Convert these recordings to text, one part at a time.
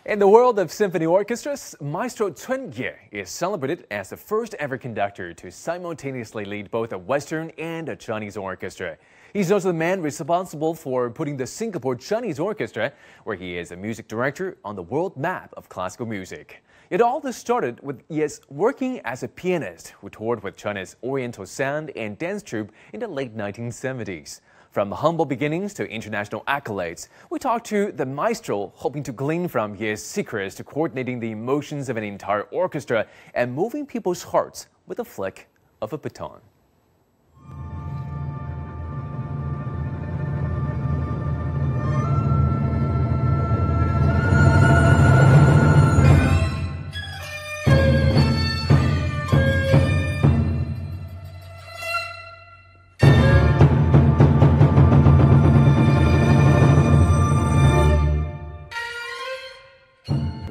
In the world of symphony orchestras, Maestro Chen Ye is celebrated as the first ever conductor to simultaneously lead both a Western and a Chinese orchestra. He's also the man responsible for putting the Singapore Chinese Orchestra, where he is a music director, on the world map of classical music. It all this started with Ye's working as a pianist who toured with China's Oriental Sound and Dance Troupe in the late 1970s. From humble beginnings to international accolades, we talked to the maestro, hoping to glean from his secrets to coordinating the emotions of an entire orchestra and moving people's hearts with a flick of a baton.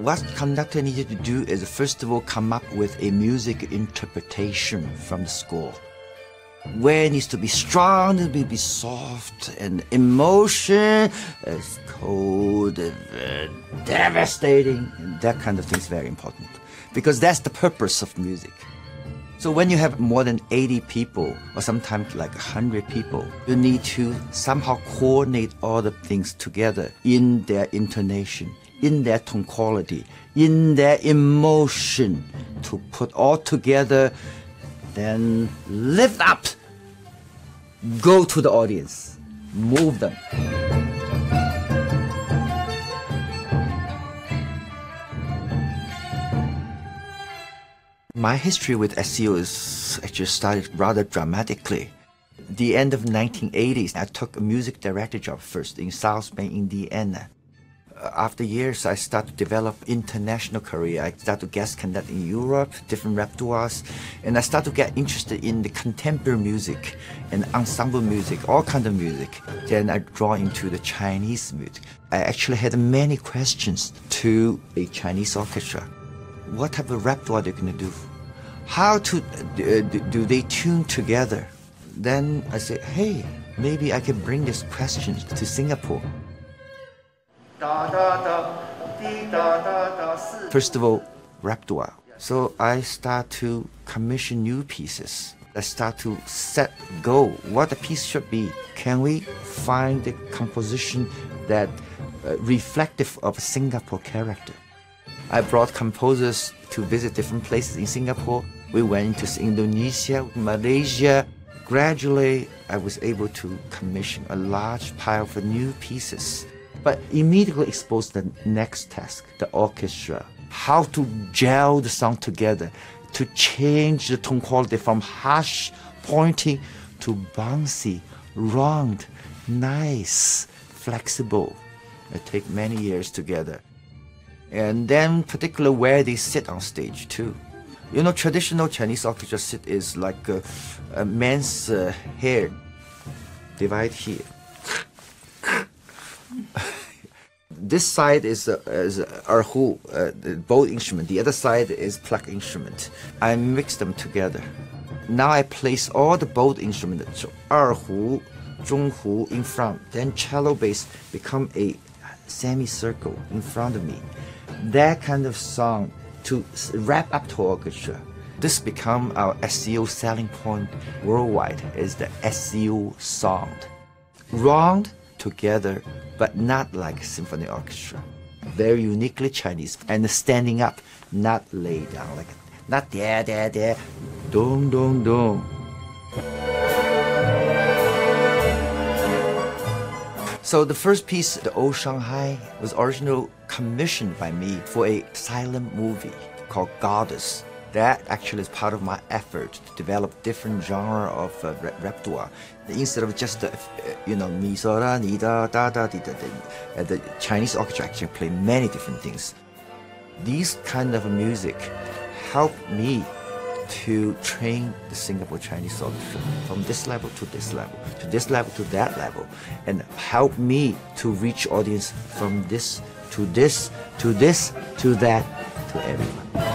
What conductor needed to do is, first of all, come up with a music interpretation from the score. Where it needs to be strong, it will be soft, and emotion is cold, devastating, and that kind of thing is very important. Because that's the purpose of music. So when you have more than 80 people, or sometimes like 100 people, you need to somehow coordinate all the things together in their intonation, in their tone quality, in their emotion, to put all together, then lift up, go to the audience, move them. My history with SEO is actually started rather dramatically. The end of 1980s, I took a music director job first in South Bend, Indiana. After years, I started to develop international career. I started to guest conduct in Europe, different repertoires, and I started to get interested in the contemporary music and ensemble music, all kinds of music. Then I draw into the Chinese music. I actually had many questions to a Chinese orchestra. What type of repertoire they're going to do? How to do they tune together? Then I said, hey, maybe I can bring this question to Singapore. First of all, repertoire. So I start to commission new pieces. I start to set goal, what the piece should be. Can we find the composition that reflective of Singapore character? I brought composers to visit different places in Singapore. We went to Indonesia, Malaysia. Gradually, I was able to commission a large pile of new pieces. But immediately exposed the next task, the orchestra. How to gel the song together, to change the tone quality from harsh, pointing to bouncy, round, nice, flexible. It takes many years together. And then particularly where they sit on stage too. You know, traditional Chinese orchestra sit is like a man's hair. Divide here. This side is erhu, the bow instrument. The other side is pluck instrument. I mix them together. Now I place all the bow instruments, so erhu, zhonghu in front. Then cello bass become a semicircle in front of me. That kind of song to wrap up to orchestra. This become our SEO selling point worldwide, is the SEO sound. Round together, but not like a symphony orchestra. Very uniquely Chinese, and standing up, not lay down, like not there, dong, dong, dong. So the first piece, The Old Shanghai, was originally commissioned by me for a silent movie called Goddess. That actually is part of my effort to develop different genre of repertoire. Instead of just mi so da ni da da da di da. The Chinese orchestra actually play many different things. These kind of music help me to train the Singapore Chinese orchestra from this level to this level, to this level to that level, and help me to reach audience from this to this to this to that to everyone.